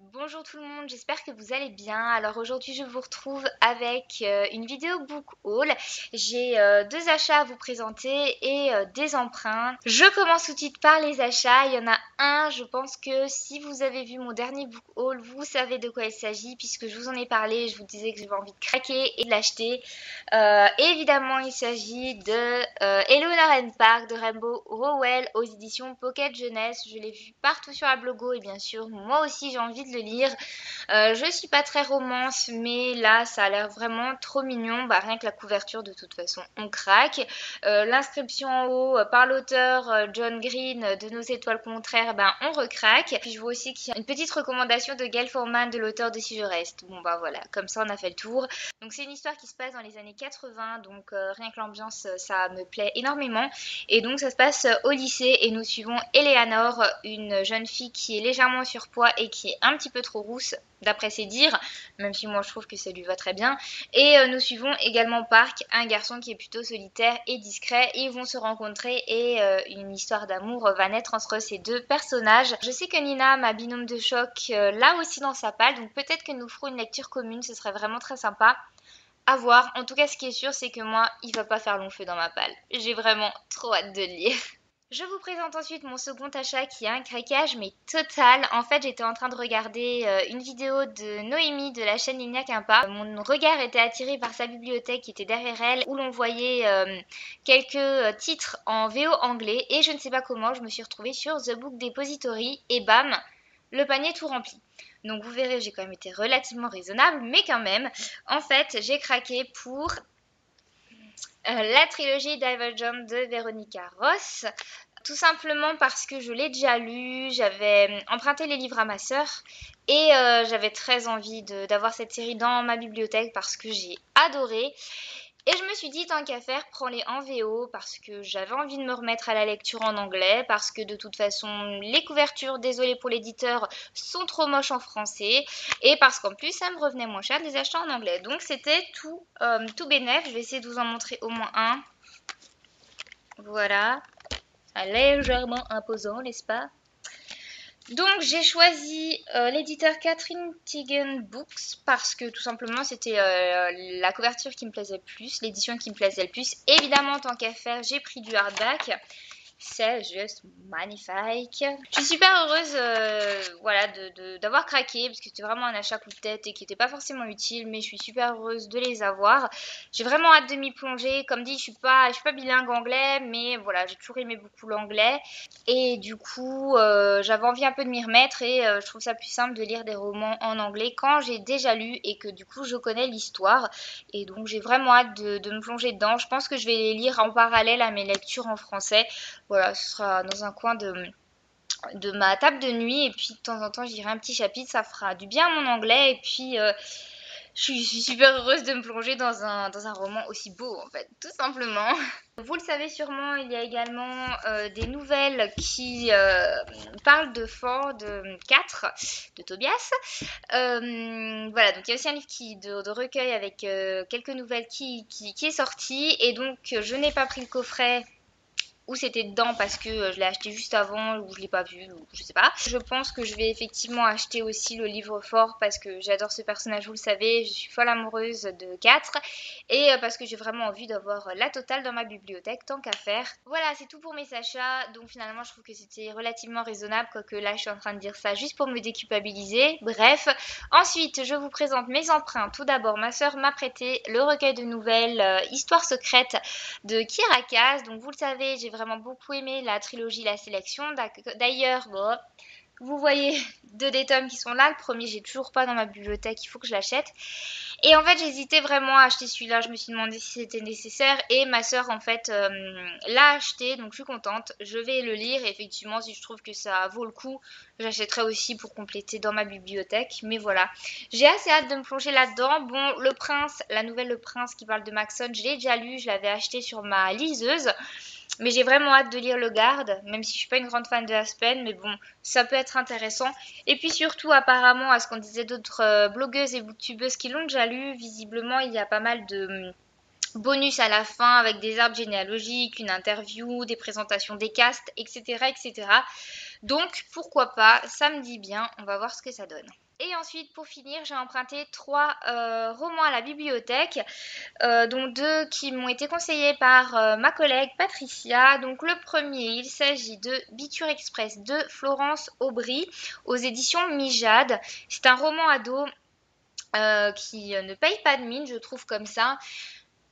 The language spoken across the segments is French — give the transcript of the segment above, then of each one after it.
Bonjour tout le monde, j'espère que vous allez bien. Alors aujourd'hui je vous retrouve avec une vidéo book haul. J'ai deux achats à vous présenter et des emprunts. Je commence tout de suite par les achats. Il y en a un, je pense que si vous avez vu mon dernier book haul, vous savez de quoi il s'agit puisque je vous en ai parlé. Je vous disais que j'avais envie de craquer et de l'acheter. Évidemment il s'agit de Eleanor and Park de Rainbow Rowell aux éditions Pocket Jeunesse. Je l'ai vu partout sur la blogo et bien sûr moi aussi j'ai envie de le lire. Je suis pas très romance, mais là ça a l'air vraiment trop mignon. Bah, rien que la couverture, de toute façon, on craque. L'inscription en haut par l'auteur John Green de Nos étoiles contraires, ben on recraque. Puis je vois aussi qu'il y a une petite recommandation de Gail Forman de l'auteur de Si je reste. Bon bah voilà, comme ça on a fait le tour. Donc c'est une histoire qui se passe dans les années 80, donc rien que l'ambiance ça me plaît énormément. Et donc ça se passe au lycée et nous suivons Eleanor, une jeune fille qui est légèrement en surpoids et qui est un petit peu trop rousse d'après ses dires, même si moi je trouve que ça lui va très bien. Et nous suivons également Park, un garçon qui est plutôt solitaire et discret. Ils vont se rencontrer et une histoire d'amour va naître entre ces deux personnages. Je sais que Nina, ma binôme de choc, l'a aussi dans sa palle, donc peut-être que nous ferons une lecture commune, ce serait vraiment très sympa. À voir. En tout cas, ce qui est sûr, c'est que moi, il va pas faire long feu dans ma palle. J'ai vraiment trop hâte de le lire. Je vous présente ensuite mon second achat qui est un craquage mais total. En fait, j'étais en train de regarder une vidéo de Noémie de la chaîne Lignac Impa. Mon regard était attiré par sa bibliothèque qui était derrière elle où l'on voyait quelques titres en VO anglais et je ne sais pas comment je me suis retrouvée sur The Book Depository et bam, le panier tout rempli. Donc vous verrez, j'ai quand même été relativement raisonnable, mais quand même, en fait, j'ai craqué pour la trilogie Divergent de Veronica Ross. Tout simplement parce que je l'ai déjà lu, j'avais emprunté les livres à ma sœur et j'avais très envie d'avoir cette série dans ma bibliothèque parce que j'ai adoré. Et je me suis dit, tant qu'à faire, prends-les en VO parce que j'avais envie de me remettre à la lecture en anglais, parce que de toute façon, les couvertures, désolé pour l'éditeur, sont trop moches en français, et parce qu'en plus, ça me revenait moins cher de les acheter en anglais. Donc c'était tout bénef. Je vais essayer de vous en montrer au moins un. Voilà, légèrement imposant, n'est-ce pas? Donc j'ai choisi l'éditeur Catherine Tigan Books parce que tout simplement c'était la couverture qui me plaisait le plus, l'édition qui me plaisait le plus. Évidemment, tant qu'à faire, j'ai pris du hardback. C'est juste magnifique. Je suis super heureuse voilà, d'avoir craqué parce que c'était vraiment un achat coup de tête et qui n'était pas forcément utile, mais je suis super heureuse de les avoir. J'ai vraiment hâte de m'y plonger. Comme dit, je suis pas bilingue anglais, mais voilà, j'ai toujours aimé beaucoup l'anglais. Et du coup, j'avais envie un peu de m'y remettre et je trouve ça plus simple de lire des romans en anglais quand j'ai déjà lu et que du coup je connais l'histoire. Et donc j'ai vraiment hâte de me plonger dedans. Je pense que je vais les lire en parallèle à mes lectures en français. Voilà, ce sera dans un coin de ma table de nuit et puis de temps en temps j'irai un petit chapitre, ça fera du bien à mon anglais et puis je suis super heureuse de me plonger dans un roman aussi beau en fait, tout simplement. Vous le savez sûrement, il y a également des nouvelles qui parlent de Ford 4 de Tobias. Voilà, donc il y a aussi un livre de recueil avec quelques nouvelles qui est sorti et donc je n'ai pas pris le coffret ou c'était dedans parce que je l'ai acheté juste avant ou je l'ai pas vu ou je sais pas. Je pense que je vais effectivement acheter aussi le livre fort parce que j'adore ce personnage, vous le savez, je suis folle amoureuse de 4 et parce que j'ai vraiment envie d'avoir la totale dans ma bibliothèque tant qu'à faire. Voilà, c'est tout pour mes achats. Donc finalement, je trouve que c'était relativement raisonnable, quoique là, je suis en train de dire ça juste pour me déculpabiliser. Bref, ensuite, je vous présente mes emprunts. Tout d'abord, ma sœur m'a prêté le recueil de nouvelles Histoire secrète de Kirakas. Donc vous le savez, j'ai vraiment beaucoup aimé la trilogie La Sélection. D'ailleurs, bon, vous voyez deux des tomes qui sont là. Le premier, j'ai toujours pas dans ma bibliothèque, il faut que je l'achète. Et en fait, j'hésitais vraiment à acheter celui-là. Je me suis demandé si c'était nécessaire. Et ma sœur, en fait, l'a acheté. Donc, je suis contente. Je vais le lire. Et effectivement, si je trouve que ça vaut le coup, j'achèterai aussi pour compléter dans ma bibliothèque. Mais voilà. J'ai assez hâte de me plonger là-dedans. Bon, Le Prince, la nouvelle Le Prince qui parle de Maxon, je l'ai déjà lu. Je l'avais acheté sur ma liseuse. Mais j'ai vraiment hâte de lire Le Garde, même si je suis pas une grande fan de Aspen, mais bon, ça peut être intéressant. Et puis surtout, apparemment, à ce qu'on disait d'autres blogueuses et booktubeuses qui l'ont déjà lu, visiblement, il y a pas mal de bonus à la fin avec des arbres généalogiques, une interview, des présentations des castes, etc., etc. Donc, pourquoi pas, ça me dit bien, on va voir ce que ça donne. Et ensuite, pour finir, j'ai emprunté 3 romans à la bibliothèque, dont 2 qui m'ont été conseillés par ma collègue Patricia. Donc le premier, il s'agit de Biture Express de Florence Aubry aux éditions Mijade. C'est un roman ado qui ne paye pas de mine, je trouve comme ça.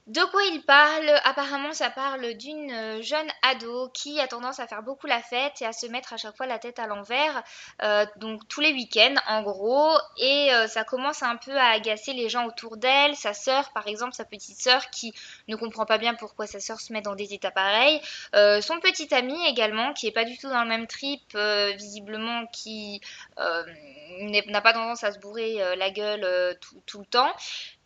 De quoi il parle? Apparemment, ça parle d'une jeune ado qui a tendance à faire beaucoup la fête et à se mettre à chaque fois la tête à l'envers, donc tous les week-ends en gros, et ça commence un peu à agacer les gens autour d'elle, sa sœur par exemple, sa petite sœur qui ne comprend pas bien pourquoi sa sœur se met dans des états pareils, son petit ami également qui est pas du tout dans le même trip, visiblement qui n'a pas tendance à se bourrer la gueule tout le temps.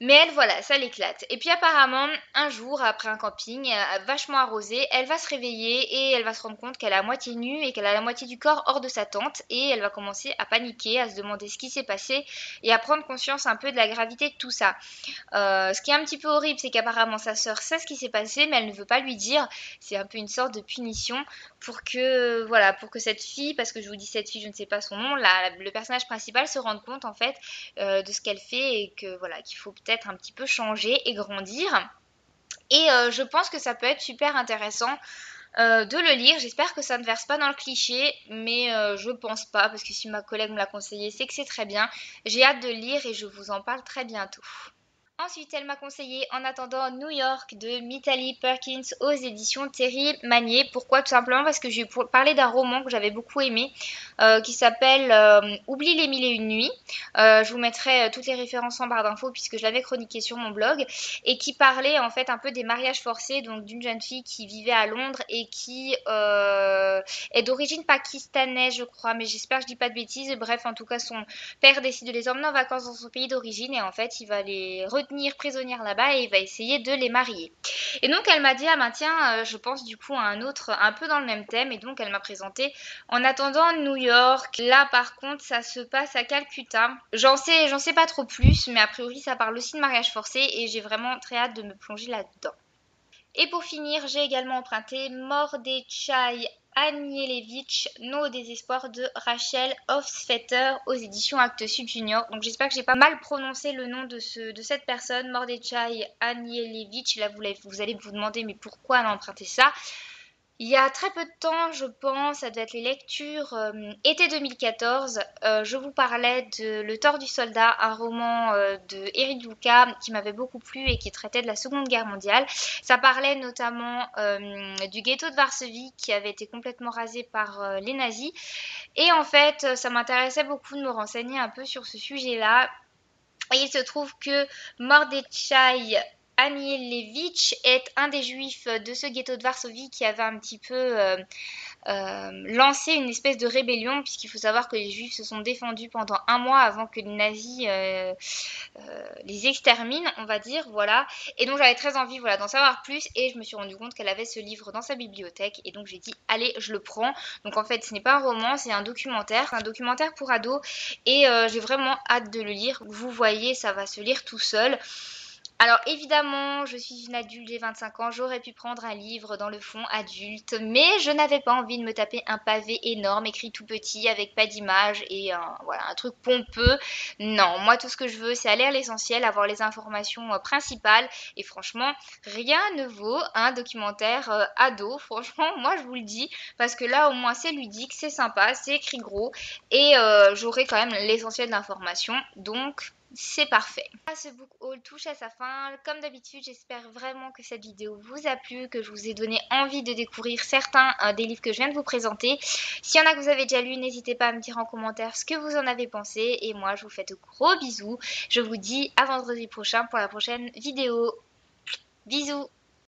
Mais elle, voilà, ça l'éclate. Et puis apparemment, un jour, après un camping vachement arrosé, elle va se réveiller et elle va se rendre compte qu'elle est à moitié nue et qu'elle a la moitié du corps hors de sa tente. Et elle va commencer à paniquer, à se demander ce qui s'est passé et à prendre conscience un peu de la gravité de tout ça. Ce qui est un petit peu horrible, c'est qu'apparemment sa sœur sait ce qui s'est passé, mais elle ne veut pas lui dire. C'est un peu une sorte de punition pour que, voilà, pour que cette fille, parce que je vous dis cette fille, je ne sais pas son nom, le personnage principal se rende compte en fait de ce qu'elle fait et que voilà, qu'il faut peut-être un petit peu changer et grandir. Et je pense que ça peut être super intéressant de le lire. J'espère que ça ne verse pas dans le cliché, mais je pense pas, parce que si ma collègue me l'a conseillé, c'est que c'est très bien. J'ai hâte de le lire et je vous en parle très bientôt. Ensuite, elle m'a conseillé En attendant New York de Mitali Perkins aux éditions Terry Manier. Pourquoi? Tout simplement parce que j'ai parlé d'un roman que j'avais beaucoup aimé qui s'appelle Oublie les mille et une nuits. Je vous mettrai toutes les références en barre d'infos puisque je l'avais chroniqué sur mon blog et qui parlait en fait un peu des mariages forcés, donc d'une jeune fille qui vivait à Londres et qui est d'origine pakistanaise, je crois, mais j'espère que je dis pas de bêtises. Bref, en tout cas, son père décide de les emmener en vacances dans son pays d'origine et en fait, il va les retenir prisonnières là-bas et il va essayer de les marier. Et donc, elle m'a dit, ah ben tiens, je pense du coup à un autre un peu dans le même thème et donc elle m'a présenté En attendant New York. Là, par contre, ça se passe à Calcutta. J'en sais pas trop plus, mais a priori, ça parle aussi de mariage forcé et j'ai vraiment très hâte de me plonger là-dedans. Et pour finir, j'ai également emprunté Mordechai Anielewicz, Nos désespoirs de Rachel Hofstetter aux éditions Actes Sud Junior. Donc j'espère que j'ai pas mal prononcé le nom de cette personne, Mordechai Anielewicz. Là vous allez vous demander mais pourquoi elle a emprunté ça? Il y a très peu de temps, je pense, ça devait être les lectures été 2014, je vous parlais de Le tort du soldat, un roman de Eric Luca qui m'avait beaucoup plu et qui traitait de la Seconde Guerre mondiale. Ça parlait notamment du ghetto de Varsovie qui avait été complètement rasé par les nazis. Et en fait, ça m'intéressait beaucoup de me renseigner un peu sur ce sujet-là. Et il se trouve que Mordechai Anielewicz est un des juifs de ce ghetto de Varsovie qui avait un petit peu lancé une espèce de rébellion, puisqu'il faut savoir que les juifs se sont défendus pendant un mois avant que les nazis les exterminent, on va dire, voilà. Et donc j'avais très envie voilà, d'en savoir plus et je me suis rendu compte qu'elle avait ce livre dans sa bibliothèque et donc j'ai dit allez, je le prends. Donc en fait ce n'est pas un roman, c'est un documentaire pour ados et j'ai vraiment hâte de le lire. Vous voyez, ça va se lire tout seul. Alors évidemment, je suis une adulte, j'ai 25 ans, j'aurais pu prendre un livre dans le fond adulte, mais je n'avais pas envie de me taper un pavé énorme, écrit tout petit, avec pas d'image et voilà, un truc pompeux. Non, moi tout ce que je veux, c'est aller à l'essentiel, avoir les informations principales, et franchement, rien ne vaut un documentaire ado, franchement, moi je vous le dis, parce que là au moins c'est ludique, c'est sympa, c'est écrit gros, et j'aurai quand même l'essentiel d'informations, donc c'est parfait. Ce book haul touche à sa fin. Comme d'habitude, j'espère vraiment que cette vidéo vous a plu, que je vous ai donné envie de découvrir certains des livres que je viens de vous présenter. S'il y en a que vous avez déjà lu, n'hésitez pas à me dire en commentaire ce que vous en avez pensé. Et moi, je vous fais de gros bisous. Je vous dis à vendredi prochain pour la prochaine vidéo. Bisous!